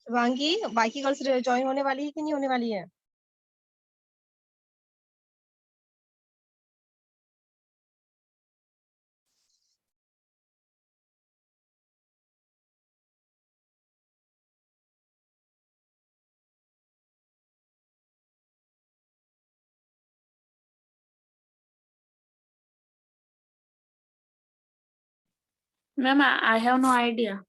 शिवांगी, बाकी girls join होने वाली है कि नहीं होने वाली है? Ma'am, I have no idea.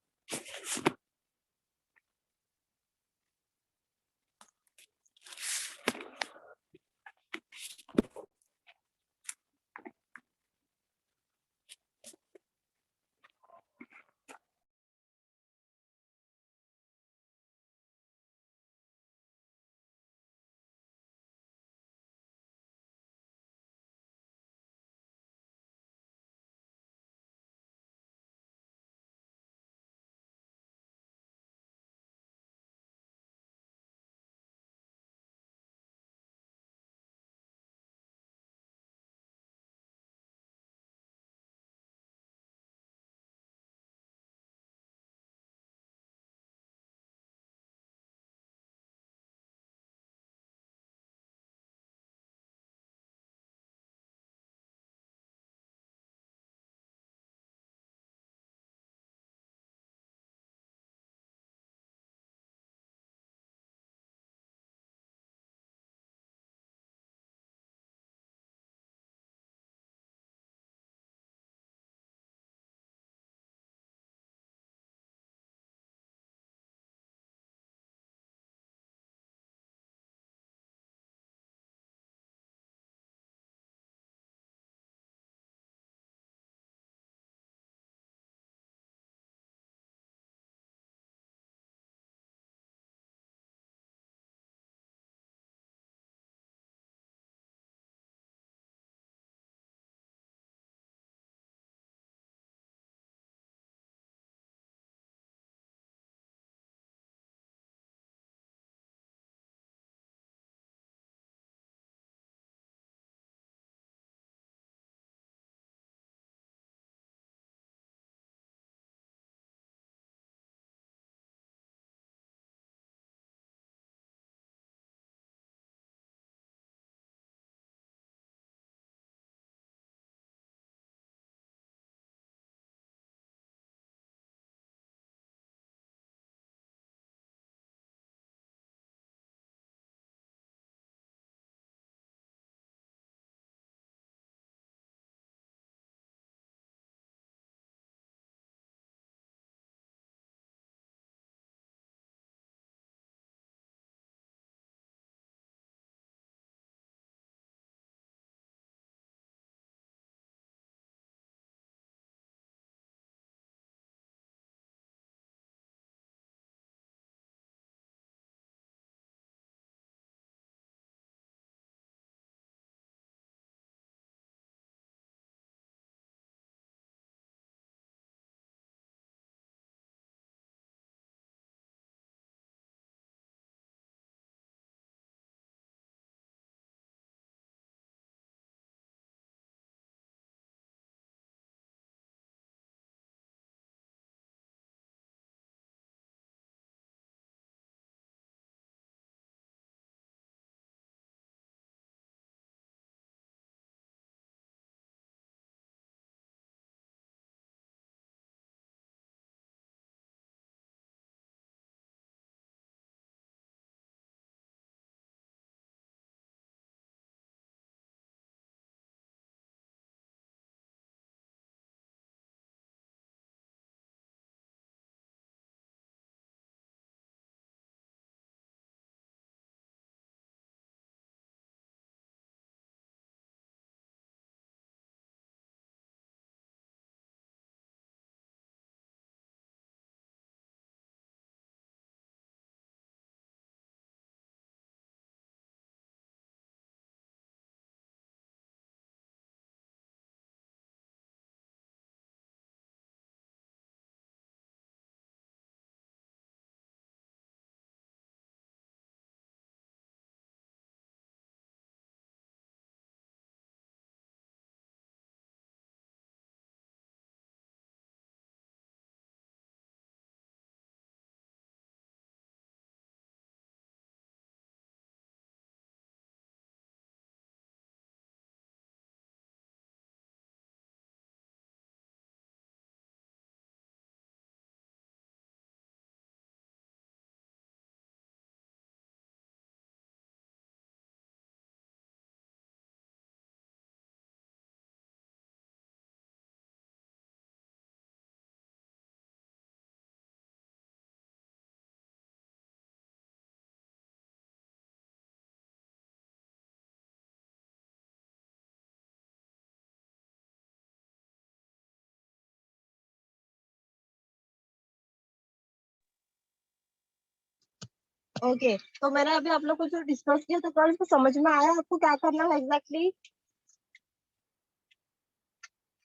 Okay, तो मैंने अभी आप लोग को जो डिस्कस किया तो गर्ल्स को समझ में आया आपको क्या करना है एग्जैक्टली?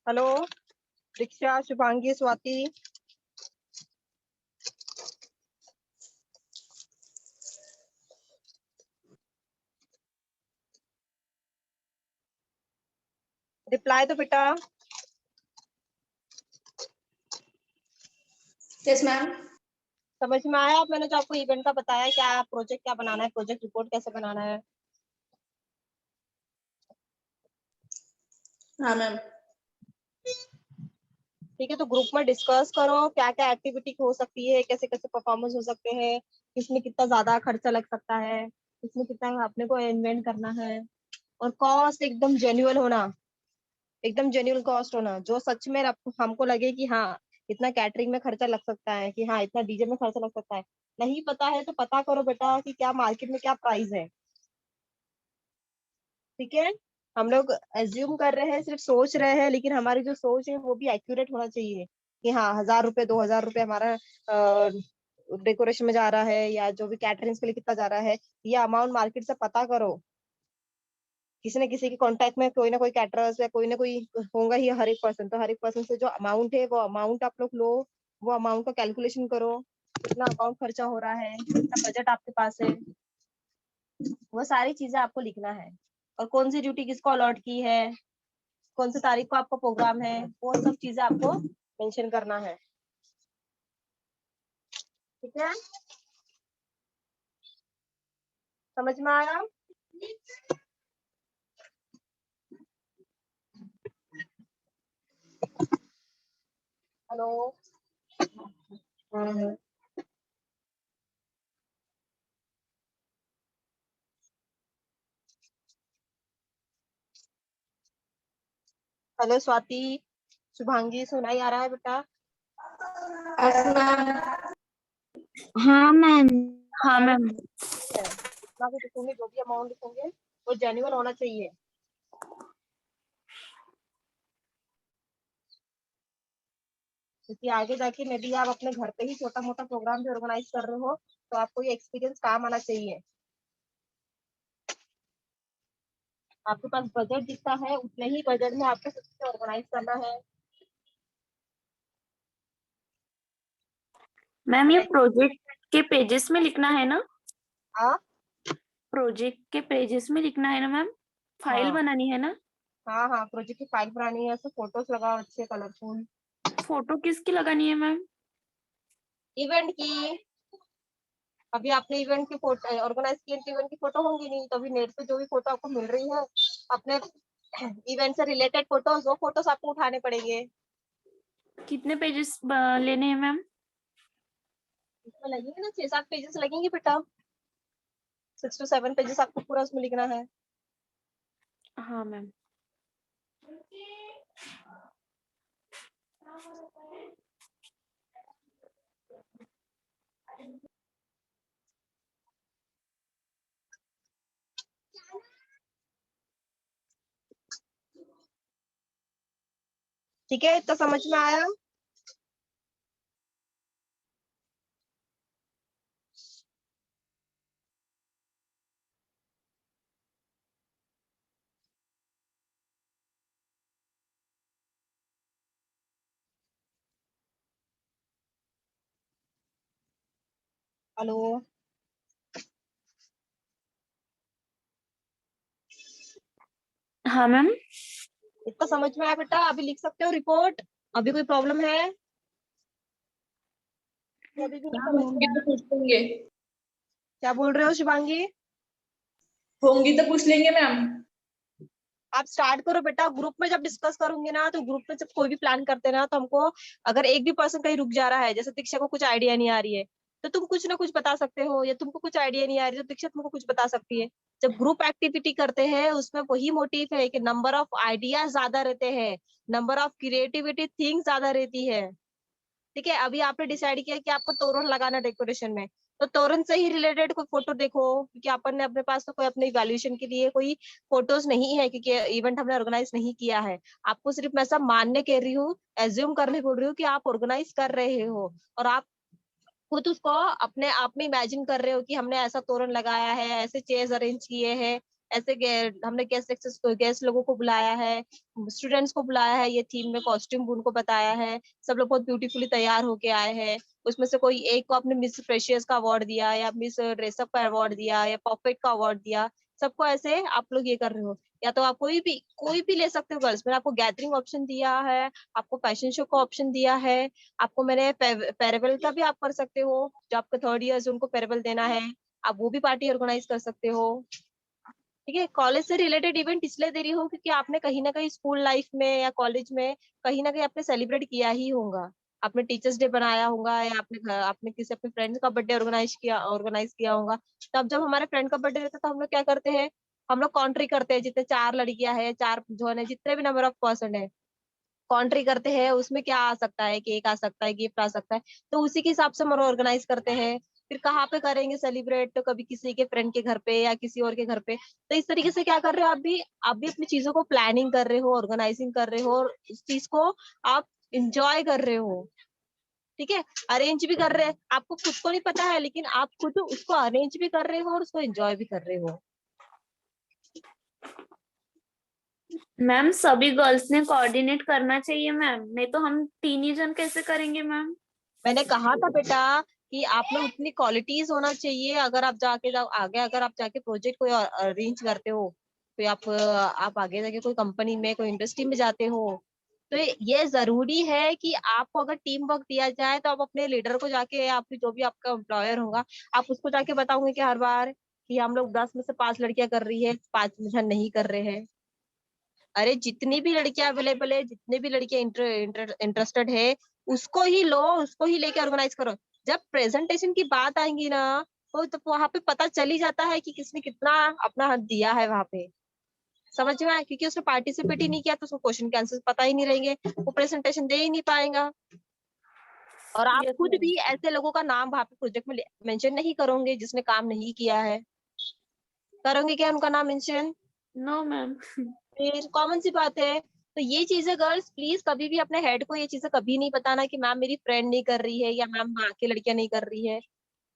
हेलो, दीक्षा, शुभांगी, स्वाति। रिप्लाई तो बेटा। Yes ma'am. समझ में आया? अब मैंने जो आपको इवेंट का बताया, क्या प्रोजेक्ट क्या बनाना है, प्रोजेक्ट रिपोर्ट कैसे बनाना है। हाँ मैम। ठीक है, तो ग्रुप में डिस्कस करो क्या क्या एक्टिविटी हो सकती है, कैसे कैसे परफॉर्मेंस हो सकते हैं, किसमें कितना ज्यादा खर्चा लग सकता है, किसमें कितना अपने को इन्वेंट करना है। और कॉस्ट एकदम जेन्युइन होना, एकदम जेन्युइन कॉस्ट होना, जो सच में हमको लगे कि हाँ इतना कैटरिंग में खर्चा लग सकता है, कि हाँ इतना डीजे में खर्चा लग सकता है। नहीं पता है तो पता करो बेटा कि क्या मार्केट में क्या प्राइस है। ठीक है, हम लोग एज्यूम कर रहे हैं, सिर्फ सोच रहे हैं, लेकिन हमारी जो सोच है वो भी एक्यूरेट होना चाहिए कि हाँ 1000 रुपए 2000 रुपए हमारा डेकोरेशन में जा रहा है, या जो भी कैटरिंग के लिए कितना जा रहा है। ये अमाउंट मार्केट से पता करो। किसी न किसी के कांटेक्ट में कोई ना कोई कैटरर्स या कोई ना कोई होगा ही, हर एक पर्सन। तो हर एक पर्सन से जो अमाउंट है वो अमाउंट आप लोग लो, वो अमाउंट का कैलकुलेशन करो, कितना अमाउंट खर्चा हो रहा है, कितना बजट आपके पास है, वो सारी चीजें आपको लिखना है। और कौन सी ड्यूटी किसको अलॉट की है, कौन सी तारीख को आपका प्रोग्राम है, वो सब चीजें आपको मेंशन करना है। ठीक है, समझ में आया? हेलो। हेलो स्वाति, शुभांगी, सुनाई आ रहा है बेटा? Yes ma'am. हाँ मैम। हाँ मैम। जितना भी लिखोगे, जो भी अमाउंट लिखोगे वो जेन्युइन होना चाहिए। क्योंकि आगे जाके मे बी आप अपने घर पे ही छोटा मोटा प्रोग्राम भी ऑर्गेनाइज कर रहे हो, तो आपको ये एक्सपीरियंस काम आना चाहिए। आपके पास बजट जितना है उतने ही बजट में आपको सब चीजें ऑर्गेनाइज करना है। मैम ये प्रोजेक्ट के पेजेस में लिखना है ना? हाँ प्रोजेक्ट के पेजेस में लिखना है ना मैम? फाइल हाँ बनानी है ना? हाँ हाँ, प्रोजेक्ट की फाइल बनानी है, फोटोज लगाओ अच्छे कलरफुल। फोटो किसकी लगानी है मैम? इवेंट की। अभी आपने इवेंट की फोटो ऑर्गेनाइज किए तो इवेंट की फोटो होंगी नहीं, तो अभी नेट पे जो भी फोटो आपको मिल रही है अपने इवेंट से रिलेटेड फोटोज, वो फोटोज आपको उठाने पड़ेंगे। कितने पेजेस लेने हैं मैम? इसमें लगेंगे ना 6-7 पेजेस लगेंगे बेटा। 6 to 7 पेजेस आपको पूरा उसमें लिखना है। हाँ मैम। ठीक है, तो समझ में आया? हेलो। हाँ मैम। इतना समझ में आया बेटा? अभी लिख सकते हो रिपोर्ट? अभी कोई प्रॉब्लम है? अभी भी नहीं समझ में होंगी तो आया? पूछ लेंगे। क्या बोल रहे हो शिवांगी? होंगी तो पूछ लेंगे मैम। आप स्टार्ट करो बेटा। ग्रुप में जब डिस्कस करूंगी ना, तो ग्रुप में जब कोई भी प्लान करते हैं ना, तो हमको अगर एक भी पर्सन कहीं रुक जा रहा है, जैसे दीक्षा को कुछ आइडिया नहीं आ रही है, तो तुम कुछ ना कुछ बता सकते हो, या तुमको कुछ आइडिया नहीं आ रही है तो दीक्षा तुमको कुछ बता सकती है। जब ग्रुप एक्टिविटी करते हैं उसमें वही मोटिव है कि नंबर ऑफ आइडियाज ज्यादा रहते हैं, नंबर ऑफ क्रिएटिविटी थिंग्स ज्यादा रहती है। ठीक है, अभी आपने डिसाइड किया कि आपको तोरण लगाना डेकोरेशन में, तो तोरण से ही रिलेटेड कोई फोटो देखो, क्योंकि अपन ने अपने पास तो कोई अपने इवैल्यूएशन के लिए कोई फोटोज नहीं है, क्योंकि इवेंट हमने ऑर्गेनाइज नहीं किया है। आपको सिर्फ मैं सब मानने कह रही हूँ, एज्यूम करने बोल रही हूँ कि आप ऑर्गेनाइज कर रहे हो, और आप खुद उसको अपने आप में इमेजिन कर रहे हो कि हमने ऐसा तोरण लगाया है, ऐसे चेयर्स अरेंज किए हैं, ऐसे हमने गेस्ट लोगों को बुलाया है, स्टूडेंट्स को बुलाया है, ये थीम में कॉस्ट्यूम उनको बताया है, सब लोग बहुत ब्यूटीफुली तैयार होके आए हैं। उसमें से कोई एक को आपने मिस प्रेशियस का अवार्ड दिया या मिस ड्रेसअप का अवार्ड दिया या परफेक्ट का अवार्ड दिया, सबको ऐसे आप लोग ये कर रहे हो। या तो आप कोई भी ले सकते हो गर्ल्स, मैंने आपको गैदरिंग ऑप्शन दिया है, आपको फैशन शो का ऑप्शन दिया है, आपको मैंने फेयरवेल का भी आप कर सकते हो, जो आपके थर्ड ईयर्स उनको फेयरवेल देना है, आप वो भी पार्टी ऑर्गेनाइज कर सकते हो। ठीक है, कॉलेज से रिलेटेड इवेंट इसलिए दे रही हूँ क्योंकि आपने कहीं ना कहीं स्कूल लाइफ में या कॉलेज में कहीं ना कहीं आपने सेलिब्रेट किया ही होगा, आपने टीचर्स डे बनाया होगा या आपने किसी अपने फ्रेंड्स का बर्थडे ऑर्गेनाइज किया होगा। तब जब हमारे फ्रेंड का बर्थडे रहता है तो हम लोग क्या करते हैं, हम लोग कॉन्ट्री करते हैं, जितने 4 लड़कियां हैं, 4 जो है जितने भी नंबर ऑफ पर्सन है कॉन्ट्री करते हैं, उसमें क्या आ सकता है, केक आ सकता है, गिफ्ट आ सकता है, तो उसी के हिसाब से हम ऑर्गेनाइज करते हैं। फिर कहाँ पे करेंगे सेलिब्रेट, तो कभी किसी के फ्रेंड के घर पे या किसी और के घर पे। तो इस तरीके से क्या कर रहे हो, आप भी अपनी चीजों को प्लानिंग कर रहे हो, ऑर्गेनाइजिंग कर रहे हो, और इस चीज को आप इंजॉय कर रहे हो। ठीक है, अरेंज भी कर रहे हैं, आपको खुद को नहीं पता है लेकिन आप खुद उसको अरेंज भी कर रहे हो और उसको एंजॉय भी कर रहे हो। मैम सभी गर्ल्स ने कोऑर्डिनेट करना चाहिए मैम, नहीं तो हम 3 ही जन कैसे करेंगे मैम। मैंने कहा था बेटा कि आप में उतनी क्वालिटीज होना चाहिए, अगर आप आगे अगर आप जाके प्रोजेक्ट कोई अरेंज करते हो, तो आप आगे जाके कोई कंपनी में कोई इंडस्ट्री में जाते हो, तो ये जरूरी है कि आपको अगर टीम वर्क दिया जाए तो आप अपने लीडर को जाके, आपकी जो भी आपका एम्प्लॉयर होगा, आप उसको जाके बताओगे कि हर बार कि हम लोग 10 में से 5 लड़कियां कर रही है, 5 में से नहीं कर रहे हैं। अरे जितनी भी लड़कियां अवेलेबल है, जितने भी लड़कियां इंटरेस्टेड है, उसको ही लो, उसको ही लेके ऑर्गेनाइज करो। जब प्रेजेंटेशन की बात आएंगी ना, तो वहां पे पता चल ही जाता है कि किसने कितना अपना हाथ दिया है वहां पे। समझ में आया, क्योंकि उसने पार्टिसिपेट ही नहीं किया तो उसको क्वेश्चन के आंसर पता ही नहीं रहेंगे, वो प्रेजेंटेशन दे ही नहीं पाएगा। और आप यस खुद मैम। भी ऐसे लोगों का नाम वहां पे प्रोजेक्ट में मेंशन नहीं करोगे जिसने काम नहीं किया है। करोगे क्या उनका नाम मेंशन? No ma'am. फिर कॉमन सी बात है। तो ये चीजें गर्ल्स प्लीज कभी भी अपने हेड को ये चीजें कभी नहीं बताना कि मैम मेरी फ्रेंड नहीं कर रही है या मैम बाकी लड़कियां नहीं कर रही है।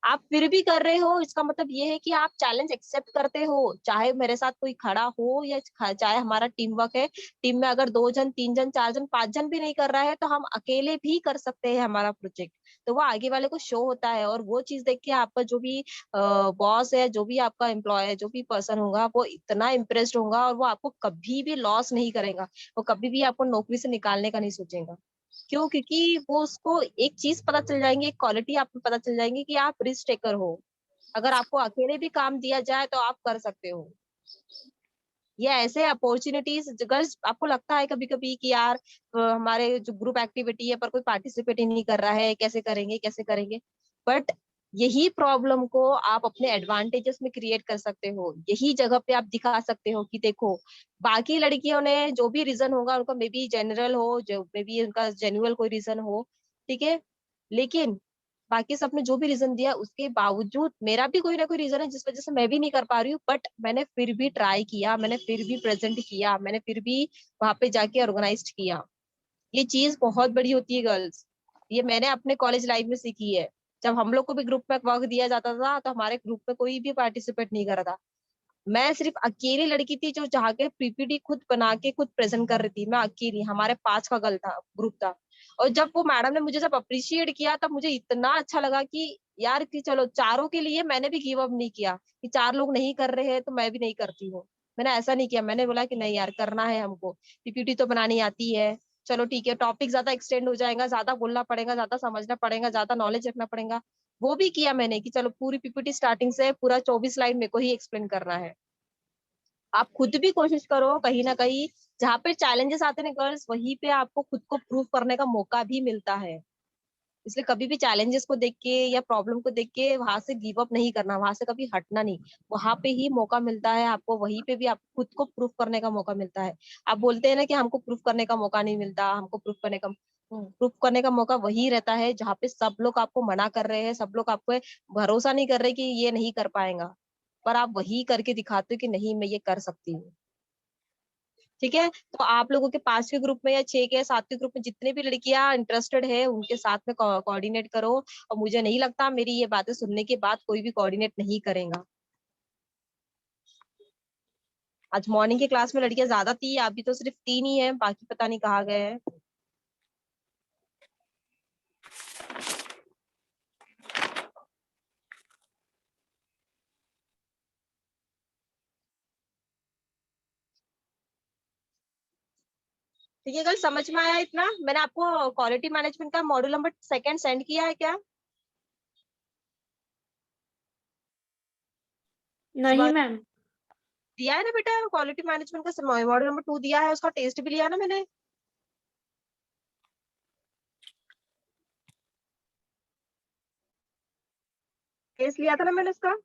आप फिर भी कर रहे हो, इसका मतलब ये है कि आप चैलेंज एक्सेप्ट करते हो, चाहे मेरे साथ कोई खड़ा हो या चाहे हमारा टीम वर्क है, टीम में अगर 2 जन 3 जन 4 जन 5 जन भी नहीं कर रहा है तो हम अकेले भी कर सकते हैं हमारा प्रोजेक्ट। तो वो आगे वाले को शो होता है, और वो चीज देख के आपका जो भी बॉस है, जो भी आपका एम्प्लॉय है, जो भी पर्सन होगा, वो इतना इम्प्रेस्ड होगा और वो आपको कभी भी लॉस नहीं करेगा, वो कभी भी आपको नौकरी से निकालने का नहीं सोचेगा। क्यों? क्योंकि वो उसको एक चीज पता चल जाएंगे, एक क्वालिटी आपको पता चल जाएंगी कि आप रिस्क टेकर हो। अगर आपको अकेले भी काम दिया जाए तो आप कर सकते हो। ये ऐसे अपॉर्चुनिटीज, गर्ल्स आपको लगता है कभी कभी कि यार हमारे जो ग्रुप एक्टिविटी है पर कोई पार्टिसिपेट ही नहीं कर रहा है, कैसे करेंगे कैसे करेंगे। बट यही प्रॉब्लम को आप अपने एडवांटेजेस में क्रिएट कर सकते हो, यही जगह पे आप दिखा सकते हो कि देखो बाकी लड़कियों ने जो भी रीजन होगा उनका, मे बी जनरल हो, जो मे बी उनका जेन्युइन कोई रीजन हो, ठीक है, लेकिन बाकी सबने जो भी रीजन दिया उसके बावजूद मेरा भी कोई ना कोई रीजन है जिस वजह से मैं भी नहीं कर पा रही हूँ, बट मैंने फिर भी ट्राई किया, मैंने फिर भी प्रेजेंट किया, मैंने फिर भी वहां पे जाके ऑर्गेनाइज किया। ये चीज बहुत बड़ी होती है गर्ल्स, ये मैंने अपने कॉलेज लाइफ में सीखी है। जब हम लोग को भी ग्रुप में वर्क दिया जाता था तो हमारे ग्रुप में कोई भी पार्टिसिपेट नहीं कर रहा था, मैं सिर्फ अकेली लड़की थी जो जहाँ के पीपीटी खुद बना के खुद प्रेजेंट कर रही थी, मैं अकेली, हमारे 5 का गर्ल था ग्रुप था। और जब वो मैडम ने मुझे जब अप्रिशिएट किया तब मुझे इतना अच्छा लगा कि यार कि चलो चारों के लिए मैंने भी गिव अप नहीं किया, कि 4 लोग नहीं कर रहे हैं तो मैं भी नहीं करती हूँ। मैंने ऐसा नहीं किया, मैंने बोला कि नहीं यार करना है हमको, पीपीटी तो बनानी आती है, चलो ठीक है, टॉपिक ज्यादा एक्सटेंड हो जाएगा, ज्यादा बोलना पड़ेगा, ज्यादा समझना पड़ेगा, ज्यादा नॉलेज रखना पड़ेगा। वो भी किया मैंने कि चलो पूरी पीपीटी स्टार्टिंग से पूरा 24 लाइन मेरे को ही एक्सप्लेन करना है। आप खुद भी कोशिश करो, कहीं ना कहीं जहाँ पे चैलेंजेस आते हैं गर्ल्स, वहीं पे आपको खुद को प्रूव करने का मौका भी मिलता है। इसलिए कभी भी चैलेंजेस को देख के या प्रॉब्लम को देख के वहां से गिव अप नहीं करना, वहां से कभी हटना नहीं। वहां पे ही मौका मिलता है आपको, वहीं पे भी आपको खुद को प्रूफ करने का मौका मिलता है। आप बोलते हैं ना कि हमको प्रूफ करने का मौका नहीं मिलता, हमको प्रूफ करने का मौका वही रहता है जहाँ पे सब लोग आपको मना कर रहे हैं, सब लोग आपको भरोसा नहीं कर रहे कि ये नहीं कर पाएगा, पर आप वही करके दिखाते हो कि नहीं मैं ये कर सकती हूँ। ठीक है, तो आप लोगों के 5 के ग्रुप में या 6 के 7 के ग्रुप में जितने भी लड़कियां इंटरेस्टेड है उनके साथ में कोऑर्डिनेट करो। और मुझे नहीं लगता मेरी ये बातें सुनने के बाद कोई भी कोऑर्डिनेट नहीं करेगा। आज मॉर्निंग की क्लास में लड़कियां ज्यादा थी, अभी तो सिर्फ 3 ही है, बाकी पता नहीं कहाँ गए हैं। ठीक है, कल समझ में आया इतना? मैंने आपको क्वालिटी मैनेजमेंट का मॉड्यूल नंबर 2 सेंड किया है क्या? नहीं मैम। दिया है ना बेटा, क्वालिटी मैनेजमेंट का मॉड्यूल नंबर 2 दिया है, उसका टेस्ट भी लिया ना मैंने। टेस्ट लिया था ना मैंने उसका।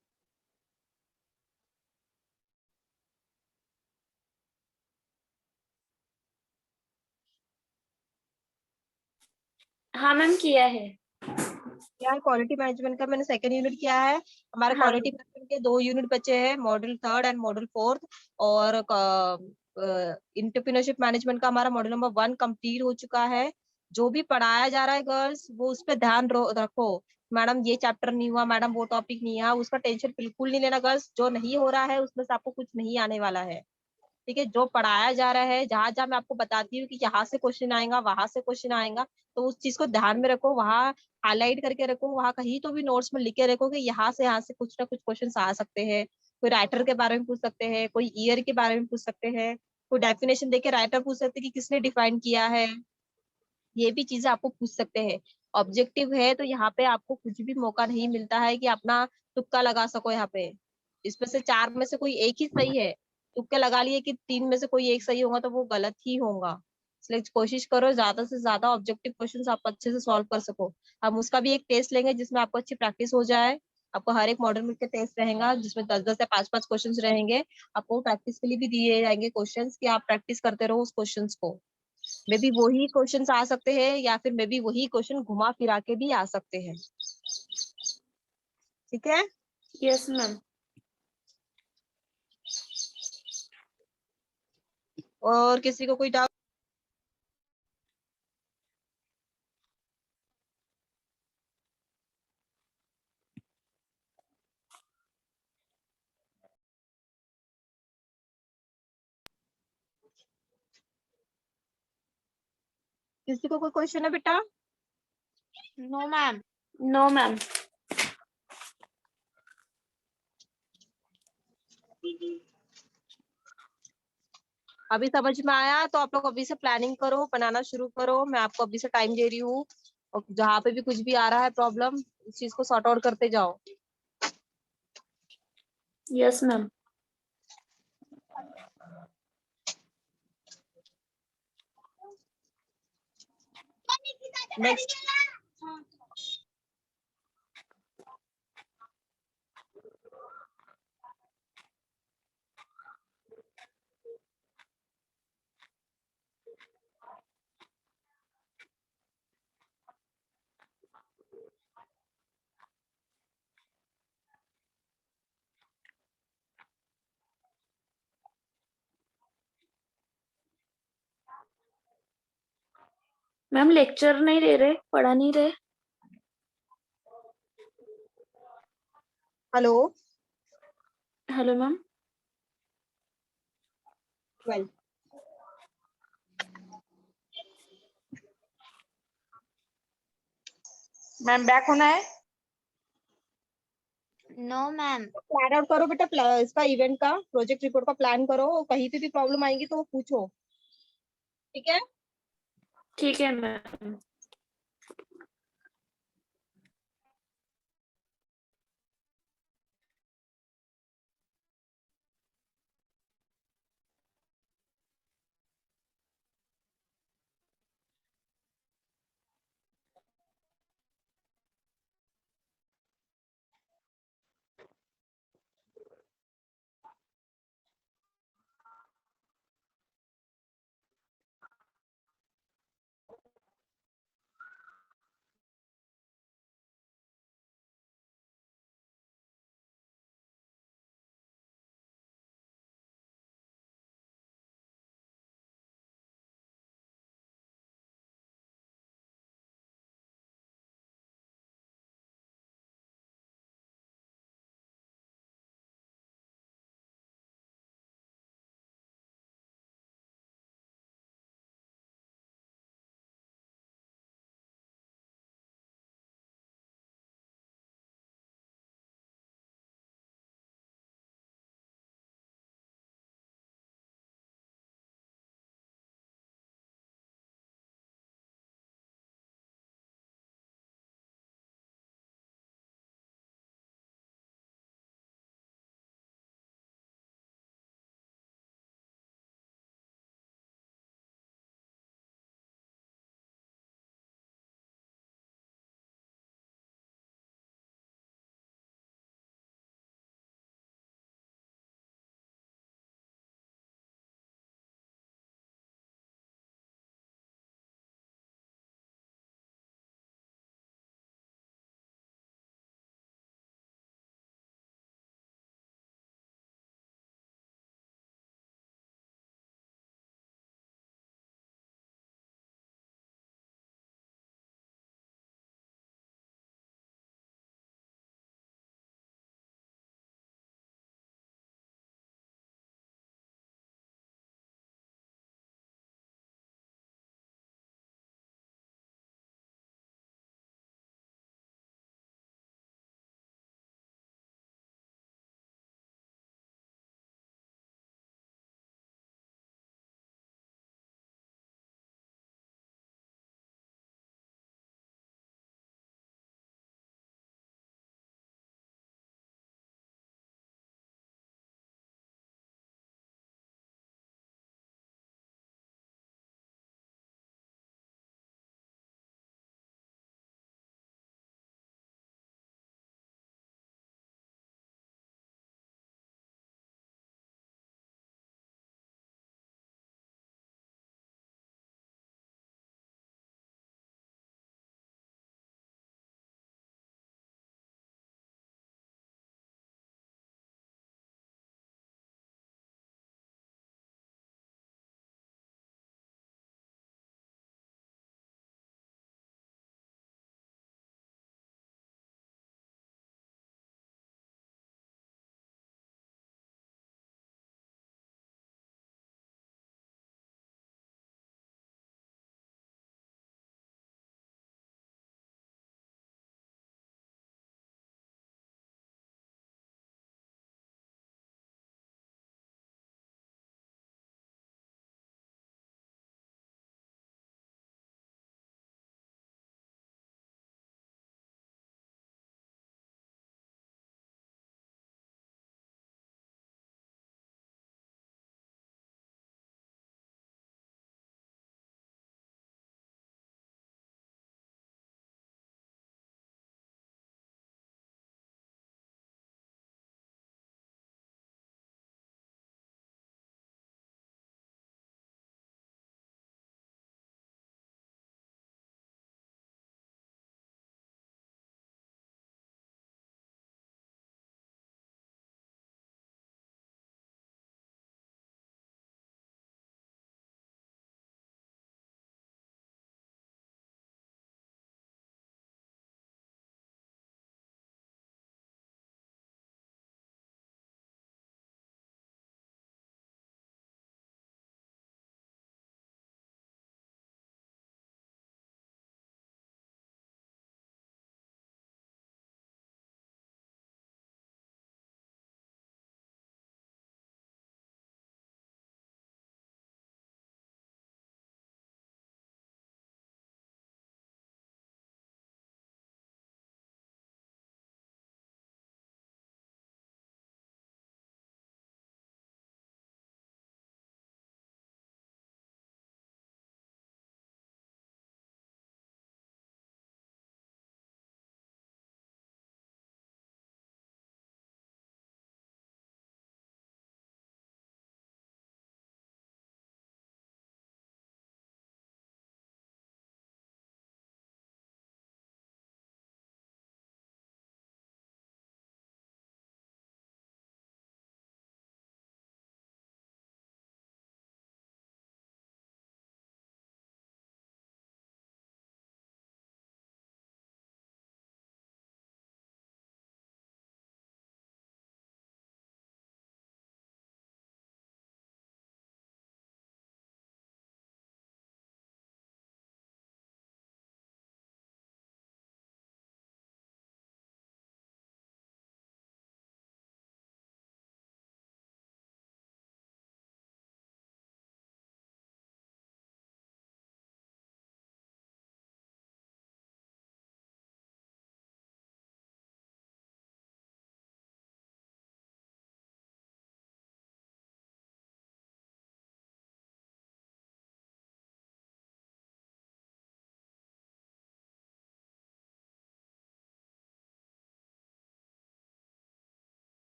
हाँ मैम किया है। यार क्वालिटी मैनेजमेंट का मैंने 2nd यूनिट किया है। हमारे हाँ क्वालिटी मैनेजमेंट के 2 यूनिट बचे हैं, module 3rd and module 4th। और एंटरप्रेन्योरशिप मैनेजमेंट का हमारा मॉड्यूल नंबर 1 कंप्लीट हो चुका है। जो भी पढ़ाया जा रहा है गर्ल्स, वो उस पर ध्यान रखो। मैडम ये चैप्टर नहीं हुआ, मैडम वो टॉपिक नहीं है, उसका टेंशन बिल्कुल नहीं लेना गर्ल्स। जो नहीं हो रहा है उसमें से आपको कुछ नहीं आने वाला है। ठीक है, जो पढ़ाया जा रहा है, जहां जहां मैं आपको बताती हूँ कि यहाँ से क्वेश्चन आएगा, वहां से क्वेश्चन आएगा, तो उस चीज को ध्यान में रखो, वहां हाईलाइट करके रखो, वहां कहीं तो भी नोट्स में लिख के रखो कि यहाँ से कुछ ना कुछ क्वेश्चन आ सकते हैं। कोई राइटर के बारे में पूछ सकते हैं, कोई ईयर के बारे में पूछ सकते हैं, कोई डेफिनेशन देके राइटर पूछ सकते हैं कि किसने डिफाइन किया है। ये भी चीजें आपको पूछ सकते हैं। ऑब्जेक्टिव है तो यहाँ पे आपको कुछ भी मौका नहीं मिलता है कि अपना तुक्का लगा सको। यहाँ पे इसमें से 4 में से कोई एक ही सही है, तुक्के लगा लिए कि 3 में से कोई एक सही होगा तो वो गलत ही होगा। इसलिए कोशिश करो ज्यादा से ज्यादा ऑब्जेक्टिव क्वेश्चंस आप अच्छे से सॉल्व कर सको। हम उसका भी एक टेस्ट लेंगे जिसमें आपको अच्छी प्रैक्टिस हो जाए। आपको हर एक मॉडल में के टेस्ट रहेगा जिसमें 10-10 या 5-5 क्वेश्चंस रहेंगे। आपको प्रैक्टिस के लिए भी दिए जाएंगे क्वेश्चंस कि आप प्रैक्टिस करते रहो उस क्वेश्चंस को। मे बी वही क्वेश्चन आ सकते हैं या फिर मे बी वही क्वेश्चन घुमा फिरा के भी आ सकते हैं। ठीक है, यस मैम। और किसी को कोई डाउट? किसी को कोई क्वेश्चन है बेटा? No ma'am. No ma'am. अभी समझ में आया तो आप लोग अभी से प्लानिंग करो, बनाना शुरू करो। मैं आपको अभी से टाइम दे रही हूँ, और जहाँ पे भी कुछ भी आ रहा है प्रॉब्लम, उस चीज को सॉर्ट आउट करते जाओ। Yes ma'am. Next, ma'am lecture नहीं दे रहे, पढ़ा नहीं रहे। Hello. Hello ma'am. Well, ma'am back होना है। No ma'am. प्लान आउट करो बेटा, इसका इवेंट का प्रोजेक्ट रिपोर्ट का प्लान करो, कहीं पे भी प्रॉब्लम आएगी तो वो पूछो। ठीक है। ठीक है मैम।